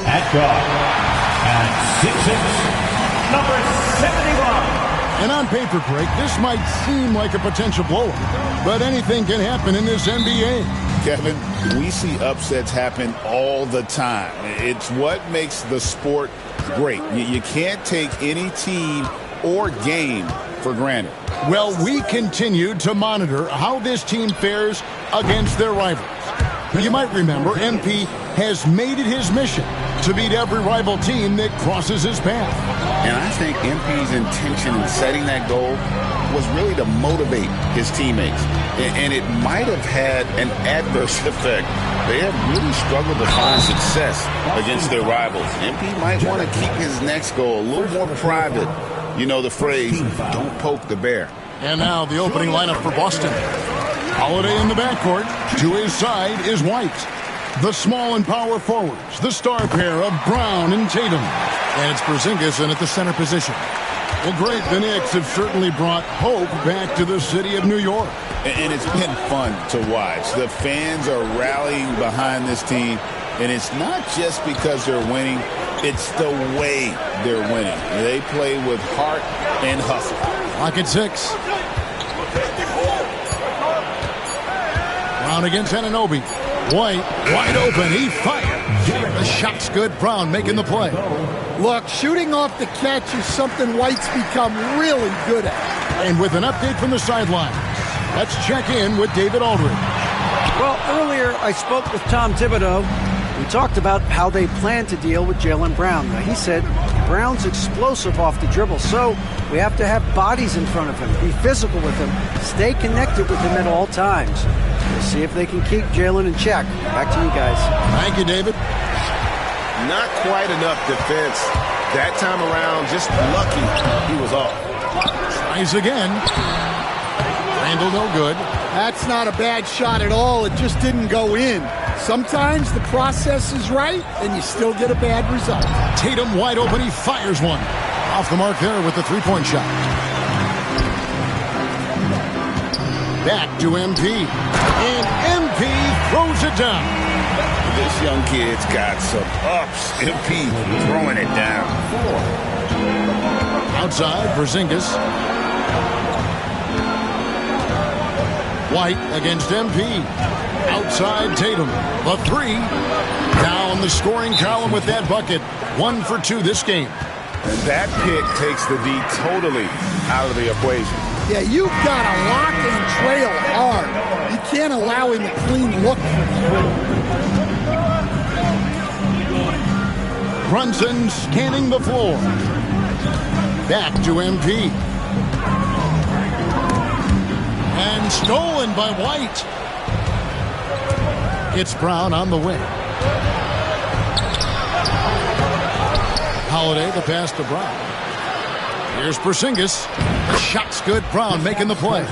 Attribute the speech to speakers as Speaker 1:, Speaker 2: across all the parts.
Speaker 1: At guard, at 6'6", number 71.
Speaker 2: And on paper, Greg, this might seem like a potential blowout, but anything can happen in this NBA.
Speaker 3: Kevin, we see upsets happen all the time. It's what makes the sport great. You can't take any team or game for granted.
Speaker 2: Well, we continue to monitor how this team fares against their rivals. You might remember MP has made it his mission to beat every rival team that crosses his path.
Speaker 3: And I think MP's intention in setting that goal was really to motivate his teammates. And it might have had an adverse effect. They have really struggled to find success against their rivals. MP might want to keep his next goal a little more private. You know the phrase, don't poke the bear.
Speaker 2: And now the opening lineup for Boston. Holiday in the backcourt. To his side is White. The small and power forwards, the star pair of Brown and Tatum. And it's Porzingis in at the center position. Well, great. The Knicks have certainly brought hope back to the city of New York.
Speaker 3: And it's been fun to watch. The fans are rallying behind this team. And it's not just because they're winning. It's the way they're winning. They play with heart and hustle.
Speaker 2: Lock at 6. Brown against Anunoby. White, wide open. He fired. The shot's good. Brown making the play.
Speaker 4: Look, shooting off the catch is something White's become really good at.
Speaker 2: And with an update from the sideline, let's check in with David Aldridge.
Speaker 5: Well, earlier I spoke with Tom Thibodeau. We talked about how they plan to deal with Jaylen Brown. Now, he said Brown's explosive off the dribble, so we have to have bodies in front of him, be physical with him, stay connected with him at all times. We'll see if they can keep Jaylen in check. Back to you guys.
Speaker 2: Thank you, David.
Speaker 6: Not quite enough defense. That time around, just lucky he was off.
Speaker 2: Tries again. Randall no good.
Speaker 4: That's not a bad shot at all. It just didn't go in. Sometimes the process is right, and you still get a bad result.
Speaker 2: Tatum wide open. He fires one. Off the mark there with the three-point shot. Back to MP. And MP throws it down.
Speaker 3: This young kid's got some ups. MP throwing it down.
Speaker 2: Outside, Porzingis. White against MP. Outside, Tatum. The three. Down the scoring column with that bucket. 1 for 2 this game.
Speaker 6: And that pick takes the D totally out of the equation.
Speaker 4: Yeah, you've got to lock and trail hard. You can't allow him a clean look.
Speaker 2: Brunson scanning the floor. Back to MP. And stolen by White. It's Brown on the wing. Holiday, the pass to Brown. Here's Porzingis. The shot's good. Brown making the play.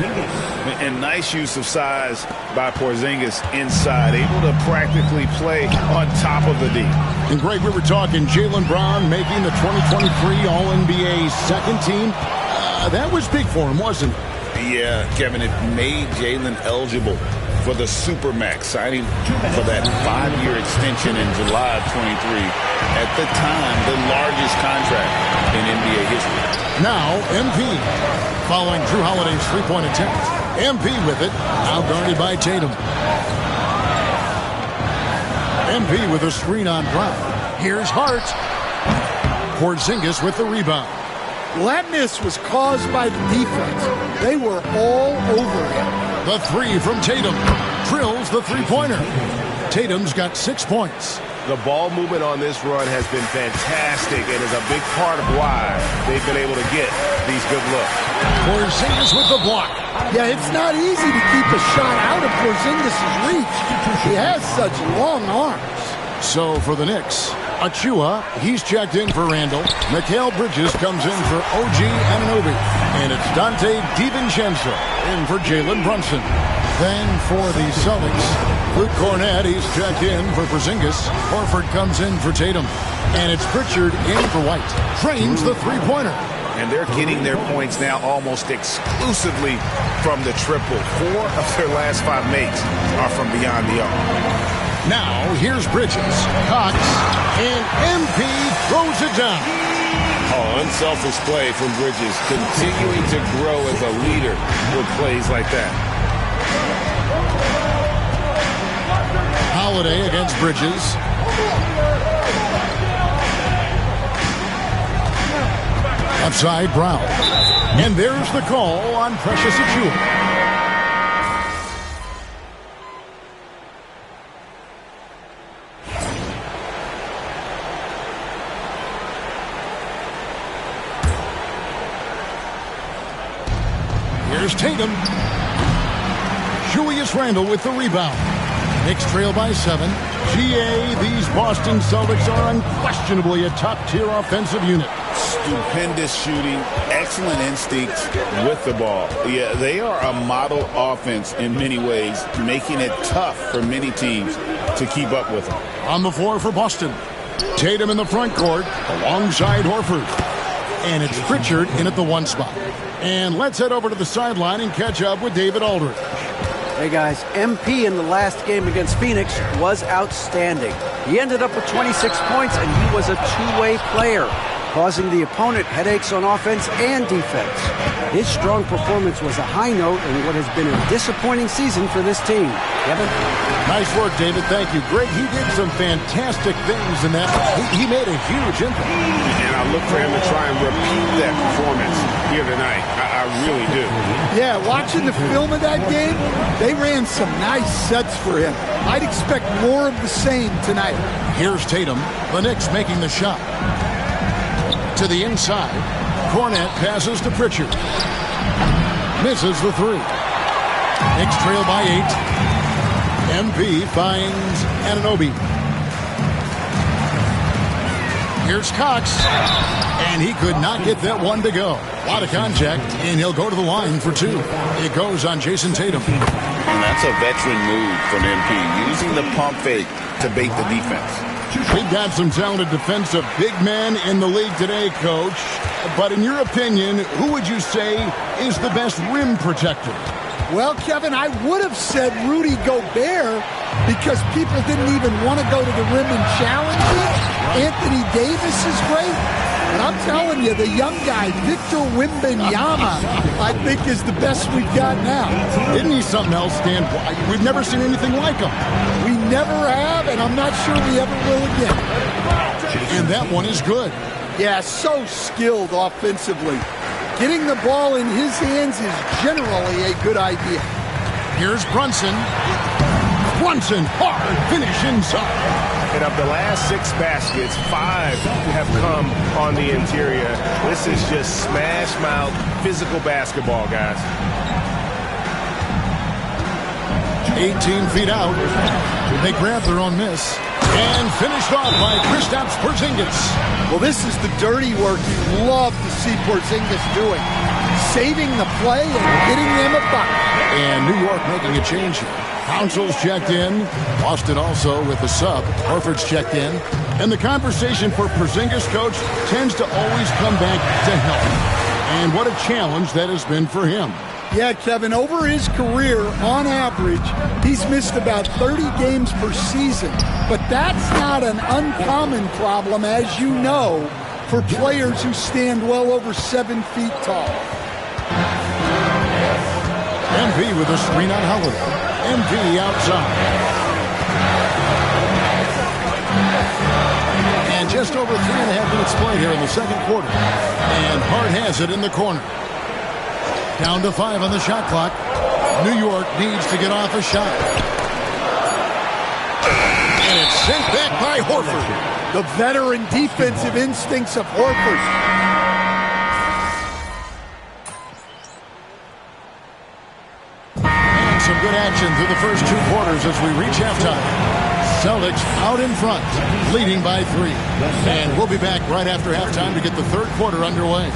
Speaker 3: And nice use of size by Porzingis inside. Able to practically play on top of the D.
Speaker 2: And Greg, we were talking Jaylen Brown making the 2023 All-NBA second team. That was big for him, wasn't it?
Speaker 3: Yeah, Kevin, it made Jaylen eligible for the Supermax, signing for that 5-year extension in July of 23. At the time, the largest contract in NBA history.
Speaker 2: Now, MP, following Drew Holiday's three-point attempt. MP with it, now guarded by Tatum. MP with a screen on Brown. Here's Hart. Porzingis with the rebound.
Speaker 4: Well, that miss was caused by the defense. They were all over him.
Speaker 2: The three from Tatum. Drills the three-pointer. Tatum's got 6 points.
Speaker 6: The ball movement on this run has been fantastic and is a big part of why they've been able to get these good looks.
Speaker 2: Porzingis with the block.
Speaker 4: Yeah, it's not easy to keep a shot out of Porzingis' reach. He has such long arms.
Speaker 2: So for the Knicks, Achua, he's checked in for Randall. Mikal Bridges comes in for OG Anunoby. And it's Dante DiVincenzo in for Jalen Brunson. Then for the Celtics, Luke Cornett, he's checked in for Porzingis. Horford comes in for Tatum. And it's Pritchard in for White. Trains the three-pointer.
Speaker 6: And they're getting their points now almost exclusively from the triple. 4 of their last 5 makes are from beyond the arc.
Speaker 2: Now, here's Bridges. Cox. And MP throws it down.
Speaker 6: Oh, unselfish play from Bridges. Continuing to grow as a leader with plays like that.
Speaker 2: Holiday against Bridges. Upside Brown. And there's the call on Precious Achiuwa. Here's Tatum. Julius Randle with the rebound. Knicks trail by 7. GA, these Boston Celtics are unquestionably a top-tier offensive unit.
Speaker 3: Stupendous shooting, excellent instincts with the ball. Yeah, they are a model offense in many ways, making it tough for many teams to keep up with them.
Speaker 2: On the floor for Boston. Tatum in the front court alongside Horford. And it's Pritchard in at the 1 spot. And let's head over to the sideline and catch up with David Aldridge.
Speaker 5: Hey guys, MP in the last game against Phoenix was outstanding. He ended up with 26 points and he was a two-way player, causing the opponent headaches on offense and defense. His strong performance was a high note in what has been a disappointing season for this team. Kevin?
Speaker 2: Nice work, David. Thank you. Greg, he did some fantastic things in that. He made a huge impact.
Speaker 6: And I look for him to try and repeat that performance here tonight. I really do.
Speaker 4: Yeah, watching the film of that game, they ran some nice sets for him. I'd expect more of the same tonight.
Speaker 2: Here's Tatum. The Knicks making the shot. To the inside. Cornett passes to Pritchard. Misses the 3. Knicks trail by 8. MP finds Anunoby. Here's Cox. And he could not get that one to go. A lot of contact, and he'll go to the line for 2. It goes on Jason Tatum.
Speaker 3: And that's a veteran move from MP, using the pump fake to bait the defense.
Speaker 2: We've got some talented defensive big men in the league today, Coach. But in your opinion, who would you say is the best rim protector?
Speaker 4: Well, Kevin, I would have said Rudy Gobert because people didn't even want to go to the rim and challenge him. Anthony Davis is great. But I'm telling you, the young guy, Victor Wembanyama, I think is the best we've got now.
Speaker 2: Isn't he something else, Dan? We've never seen anything like him.
Speaker 4: We never have, and I'm not sure we ever will again.
Speaker 2: And that one is good. Yeah,
Speaker 4: so skilled offensively. Getting the ball in his hands is generally a good idea.
Speaker 2: Here's Brunson. Brunson, hard finish inside.
Speaker 6: And of the last 6 baskets, 5 have come on the interior. This is just smash mouth physical basketball, guys.
Speaker 2: 18 feet out. They grab their own miss. And finished off by Kristaps Porzingis.
Speaker 4: Well, this is the dirty work you love to see Porzingis doing. Saving the play and getting them a bucket.
Speaker 2: And New York making a change here. Council's checked in. Boston also with the sub. Horford's checked in. And the conversation for Porzingis, Coach, tends to always come back to health. And what a challenge that has been for him.
Speaker 4: Yeah, Kevin, over his career, on average, he's missed about 30 games per season. But that's not an uncommon problem, as you know, for players who stand well over 7 feet tall.
Speaker 2: MP with a screen on Holiday. MP outside. And just over 3.5 minutes played here in the second quarter. And Hart has it in the corner. Down to 5 on the shot clock. New York needs to get off a shot. And it's sent back by Horford.
Speaker 4: The veteran defensive instincts of Horford.
Speaker 2: And some good action through the first 2 quarters as we reach halftime. Celtics out in front, leading by 3. And we'll be back right after halftime to get the third quarter underway.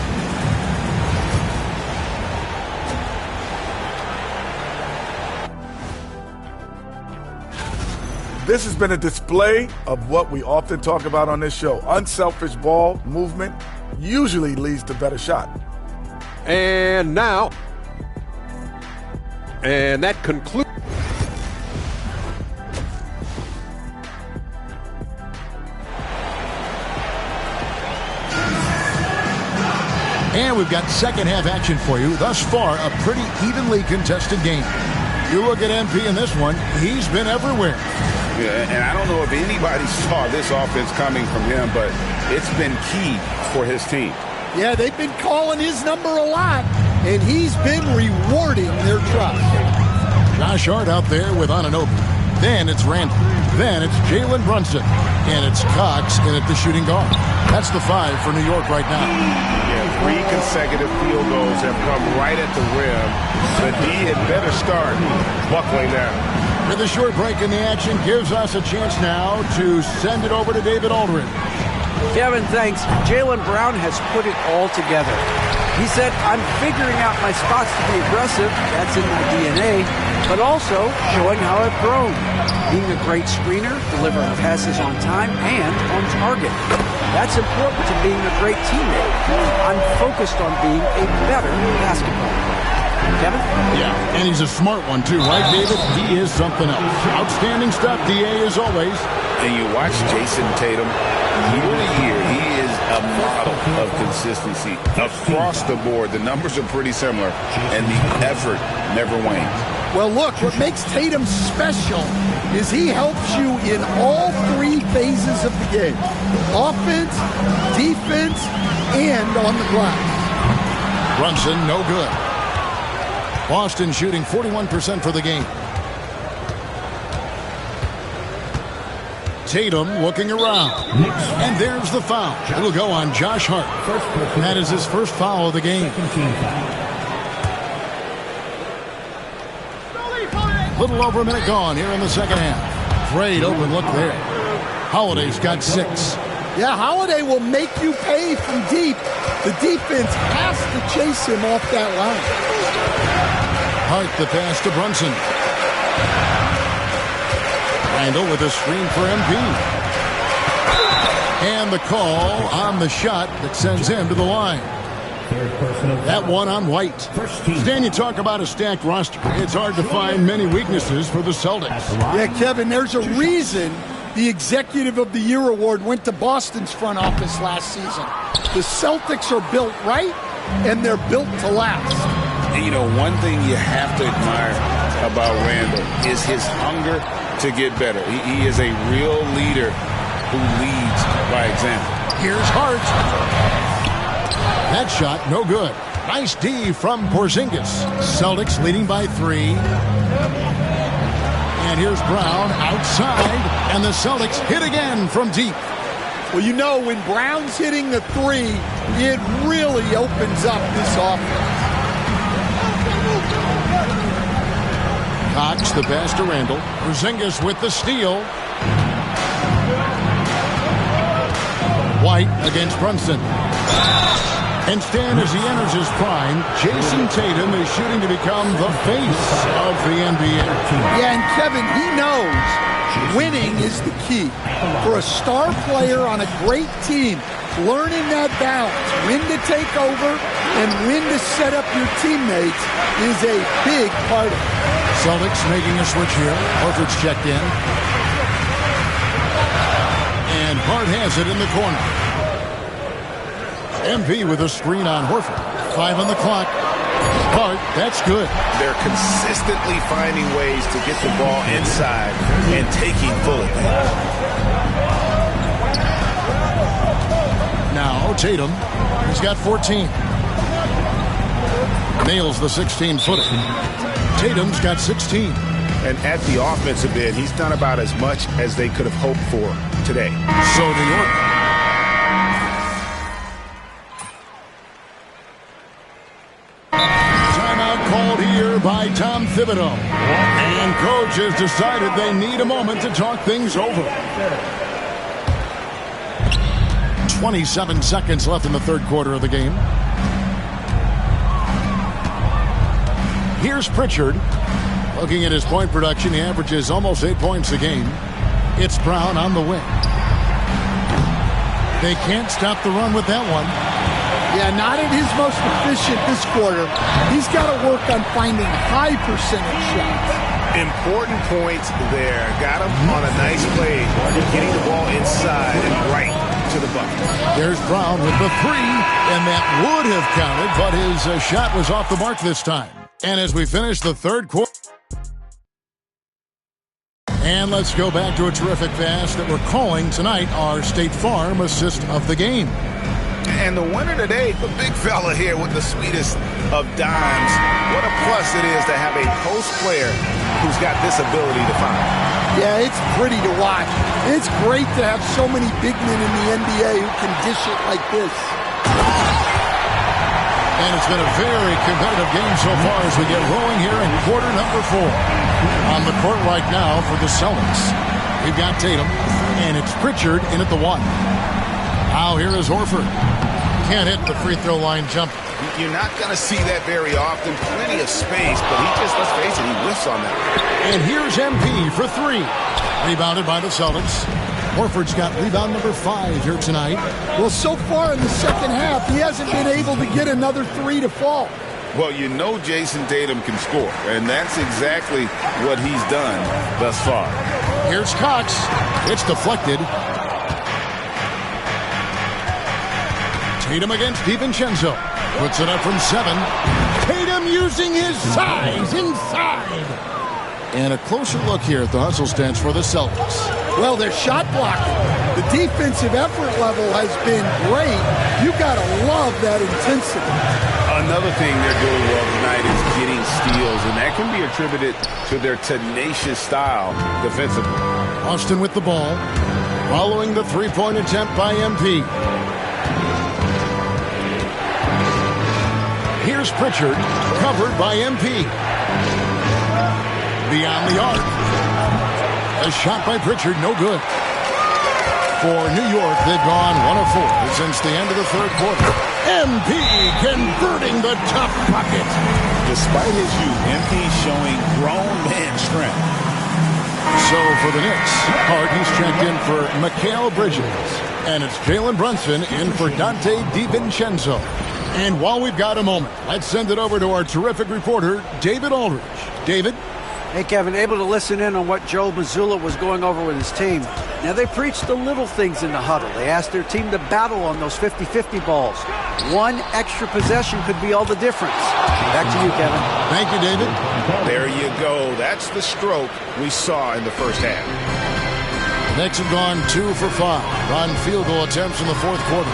Speaker 7: This has been a display of what we often talk about on this show. Unselfish ball movement usually leads to better shot.
Speaker 8: And now, and that concludes.
Speaker 2: And we've got second half action for you. Thus far, a pretty evenly contested game. You look at MP in this one, he's been everywhere.
Speaker 3: Yeah, and I don't know if anybody saw this offense coming from him, but it's been key for his team.
Speaker 4: Yeah, they've been calling his number a lot, and he's been rewarding their trust.
Speaker 2: Josh Hart out there with Anunoby. Then it's Randall. Then it's Jalen Brunson. And it's Cox in at the shooting guard. That's the 5 for New York right now.
Speaker 6: Yeah, 3 consecutive field goals have come right at the rim. The D had better start buckling now.
Speaker 2: With a short break in the action gives us a chance now to send it over to David Aldridge.
Speaker 5: Kevin, thanks. Jaylen Brown has put it all together. He said, I'm figuring out my spots to be aggressive. That's in my DNA. But also showing how I've grown. Being a great screener, delivering passes on time and on target. That's important to being a great teammate. I'm focused on being a better basketball player. Kevin?
Speaker 2: Yeah, and he's a smart one too, right, David? He is something else. Outstanding stuff, DA, as always.
Speaker 3: And you watch Jason Tatum year to year. He is a model of consistency across the board. The numbers are pretty similar, and the effort never wanes.
Speaker 4: Well, look, what makes Tatum special is he helps you in all 3 phases of the game. Offense, defense, and on the glass.
Speaker 2: Brunson, no good. Boston shooting 41% for the game. Tatum looking around. And there's the foul. It'll go on Josh Hart. That is his first foul of the game. Little over a minute gone here in the second half. Great open look there. Holiday's got 6.
Speaker 4: Yeah, Holiday will make you pay from deep. The defense has to chase him off that line.
Speaker 2: Hart the pass to Brunson. Randall with a screen for MP. And the call on the shot that sends him to the line. That one on White. Stan, you talk about a stacked roster. It's hard to find many weaknesses for the Celtics.
Speaker 4: Yeah, Kevin, there's a reason the Executive of the Year award went to Boston's front office last season. The Celtics are built right, and they're built to last.
Speaker 3: And you know, one thing you have to admire about Randall is his hunger to get better. He is a real leader who leads by example.
Speaker 2: Here's Hart. That shot, no good. Nice D from Porzingis. Celtics leading by 3. And here's Brown outside. And the Celtics hit again from deep.
Speaker 4: Well, you know, when Brown's hitting the 3, it really opens up this offense.
Speaker 2: Cox the pass to Randall. Porzingis with the steal. White against Brunson. And Stan, as he enters his prime, Jason Tatum is shooting to become the face of the NBA.
Speaker 4: Yeah, and Kevin, he knows winning is the key. For a star player on a great team, learning that balance, when to take over and when to set up your teammates is a big part of it.
Speaker 2: Celtics making a switch here. Horford's checked in. And Hart has it in the corner. MP with a screen on Horford. 5 on the clock. Hart, that's good.
Speaker 6: They're consistently finding ways to get the ball inside and taking full advantage.
Speaker 2: Now Tatum, he's got 14. Nails the 16-footer. Tatum's got 16.
Speaker 6: And at the offensive end, he's done about as much as they could have hoped for today.
Speaker 2: So New York. Timeout called here by Tom Thibodeau. And coach has decided they need a moment to talk things over. 27 seconds left in the third quarter of the game. Here's Pritchard. Looking at his point production, he averages almost 8 points a game. It's Brown on the wing. They can't stop the run with that one.
Speaker 4: Yeah, not at his most efficient this quarter. He's got to work on finding high percentage shots.
Speaker 6: Important points there. Got him on a nice play, getting the ball inside and right to the bucket.
Speaker 2: There's Brown with the three, and that would have counted, but his shot was off the mark this time. And as we finish the third quarter, and let's go back to a terrific pass that we're calling tonight our State Farm assist of the game.
Speaker 3: And the winner today, the big fella here with the sweetest of dimes. What a plus it is to have a post player who's got this ability to find.
Speaker 4: Yeah, it's pretty to watch. It's great to have so many big men in the NBA who can dish it like this.
Speaker 2: And it's been a very competitive game so far as we get rolling here in quarter number 4. On the court right now for the Celtics, we've got Tatum, and it's Pritchard in at the 1. Now here is Horford. Can't hit the free throw line jump.
Speaker 3: You're not going to see that very often. Plenty of space, but he just, let's face it, he whiffs on that.
Speaker 2: And here's MP for 3. Rebounded by the Celtics. Horford's got rebound number 5 here tonight.
Speaker 4: Well, so far in the second half, he hasn't been able to get another 3 to fall.
Speaker 3: Well, you know Jason Tatum can score, and that's exactly what he's done thus far.
Speaker 2: Here's Cox. It's deflected. Tatum against DiVincenzo. Puts it up from 7. Tatum using his size inside. And a closer look here at the hustle stance for the Celtics.
Speaker 4: Well, their shot blocking. The defensive effort level has been great. You got to love that intensity.
Speaker 3: Another thing they're doing well tonight is getting steals, and that can be attributed to their tenacious style defensively.
Speaker 2: Austin with the ball, following the three-point attempt by MP. Here's Pritchard, covered by MP. Beyond the arc. A shot by Pritchard, no good. For New York, they've gone 1 of 4 since the end of the third quarter. MP converting the tough bucket.
Speaker 3: Despite his youth, MP showing grown man strength.
Speaker 2: So for the Knicks, Harden's checked in for Mikal Bridges. And it's Jalen Brunson in for Dante DiVincenzo. And while we've got a moment, let's send it over to our terrific reporter, David Aldridge. David?
Speaker 5: Hey, Kevin, able to listen in on what Joe Mazzulla was going over with his team. Now, they preached the little things in the huddle. They asked their team to battle on those 50-50 balls. One extra possession could be all the difference. Back to you, Kevin.
Speaker 2: Thank you, David.
Speaker 3: There you go. That's the stroke we saw in the first half.
Speaker 2: Knicks have gone 2 for 5 on field goal attempts in the fourth quarter.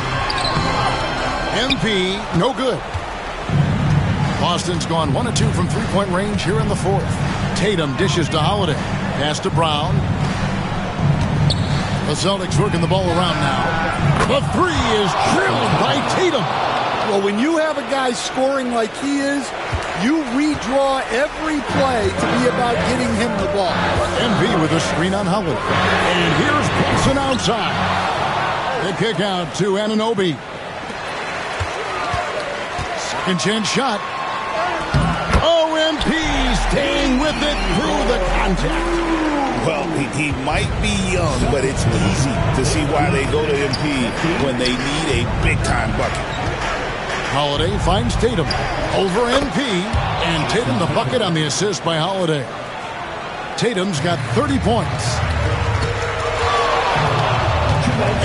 Speaker 2: MP, no good. Boston's gone 1 of 2 from three-point range here in the fourth. Tatum dishes to Holiday. Pass to Brown. The Celtics working the ball around now. The 3 is drilled by Tatum.
Speaker 4: Well, when you have a guy scoring like he is, you redraw every play to be about getting him the ball.
Speaker 2: MV with a screen on Holiday. And here's Boston outside. The kick out to Anunoby. Second chance shot. OMP staying with it through the contact.
Speaker 3: Well, he might be young, but it's easy to see why they go to MP when they need a big-time bucket.
Speaker 2: Holiday finds Tatum over MP, and Tatum the bucket on the assist by Holiday. Tatum's got 30 points.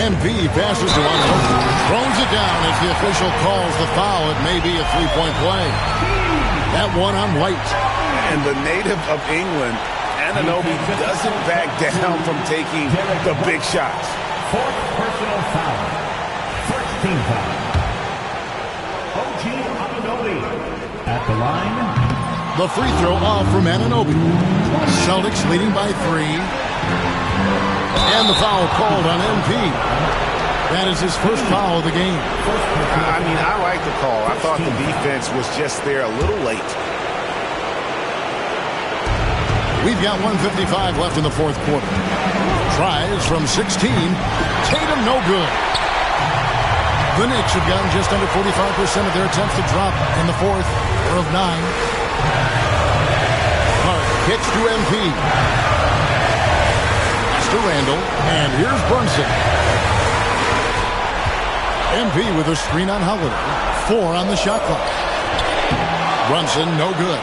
Speaker 2: MP passes to Anunoby, throws it down as the official calls the foul. It may be a three-point play. That one on White.
Speaker 3: And the native of England, Anunoby, doesn't back down from taking the big shots.
Speaker 1: Fourth personal foul. First team foul. OG Anunoby at the line.
Speaker 2: The free throw off from Anunoby. Celtics leading by 3. And the foul called on MP. That is his first foul of the game.
Speaker 3: I mean, I like the call. I thought the defense was just there a little late.
Speaker 2: We've got 1:55 left in the fourth quarter. Tries from 16. Tatum no good. The Knicks have gotten just under 45% of their attempts to drop in the fourth of 9. Hart kicks to MP. to Randall, and here's Brunson. MP with a screen on Holiday. 4 on the shot clock. Brunson, no good.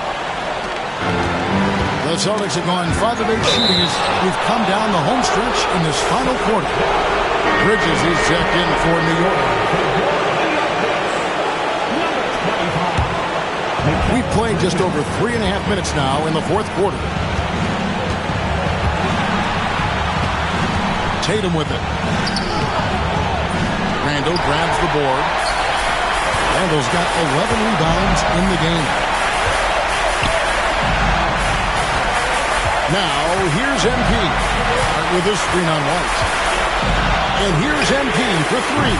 Speaker 2: The Celtics have gone 5 of 8 shooting as we've come down the home stretch in this final quarter. Bridges is checked in for New York. We've played just over 3.5 minutes now in the fourth quarter. Tatum with it. Randall grabs the board. Randall's got 11 rebounds in the game. Now, here's MP. Right with a screen on White. And here's MP for 3.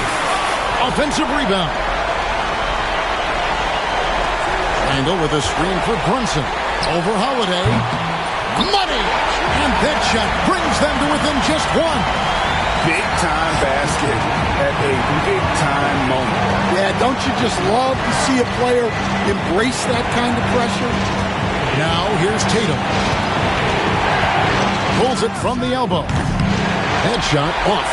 Speaker 2: Offensive rebound. Randall with a screen for Brunson. Over Holiday. Money! And that shot brings them to within just 1.
Speaker 3: Big-time basket at a big-time moment.
Speaker 4: Yeah, don't you just love to see a player embrace that kind of pressure?
Speaker 2: Now, here's Tatum. Pulls it from the elbow. Headshot off.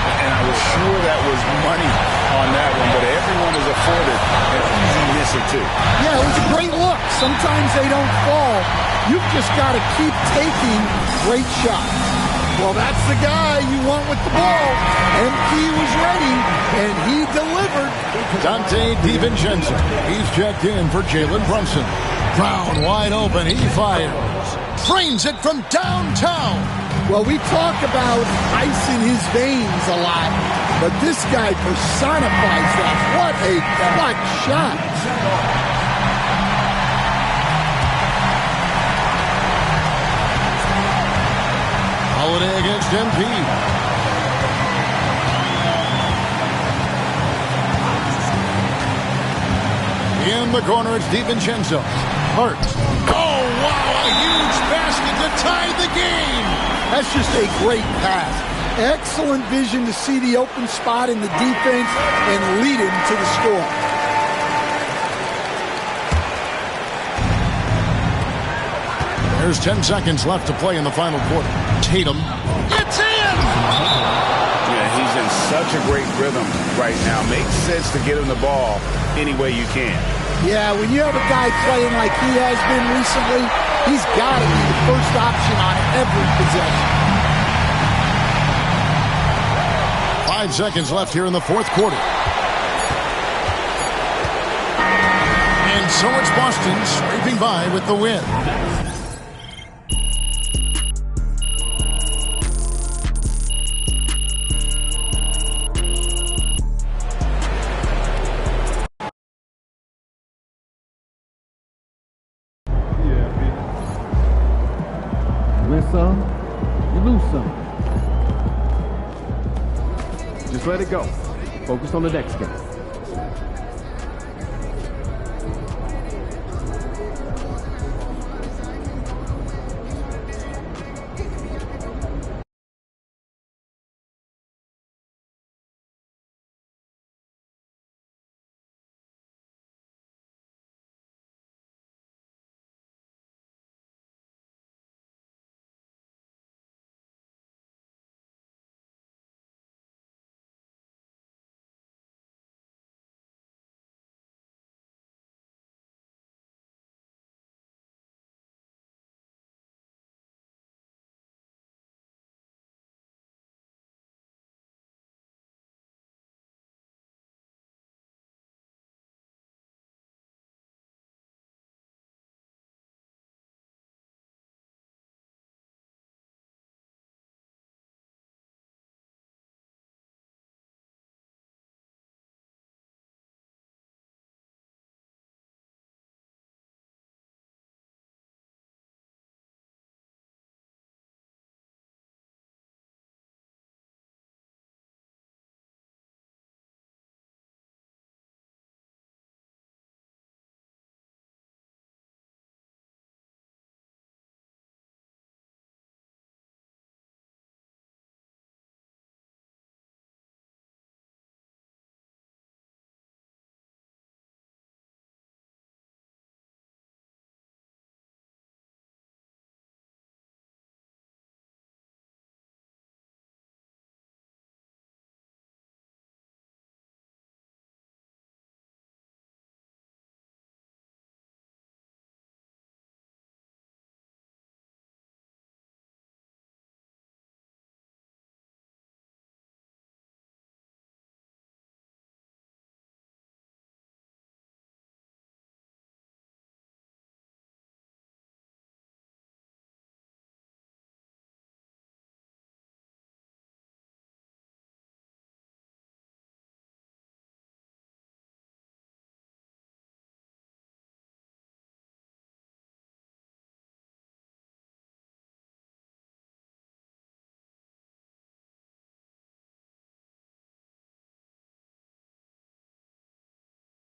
Speaker 3: And I was sure that was money on that one, but everyone is afforded an easy miss or two.
Speaker 4: Yeah, it was a great look. Sometimes they don't fall. You've just got to keep taking great shots. Well, that's the guy you want with the ball. MP was ready, and he delivered.
Speaker 2: Dante DiVincenzo. He's checked in for Jalen Brunson. Brown wide open. He fires. Frames it from downtown.
Speaker 4: Well, we talk about ice in his veins a lot, but this guy personifies that. What a clutch shot.
Speaker 2: Holiday against MP. In the corner, it's DiVincenzo. Hart. Oh, wow, a huge basket to tie the game.
Speaker 4: That's just a great pass. Excellent vision to see the open spot in the defense and lead him to the score.
Speaker 2: There's 10 seconds left to play in the final quarter. Tatum. It's in!
Speaker 3: Yeah, he's in such a great rhythm right now. Makes sense to get him the ball any way you can.
Speaker 4: Yeah, when you have a guy playing like he has been recently, he's got to be the first option on every possession.
Speaker 2: 5 seconds left here in the fourth quarter. And so it's Boston scraping by with the win.
Speaker 9: Win some, you lose some. Just let it go. Focus on the next game.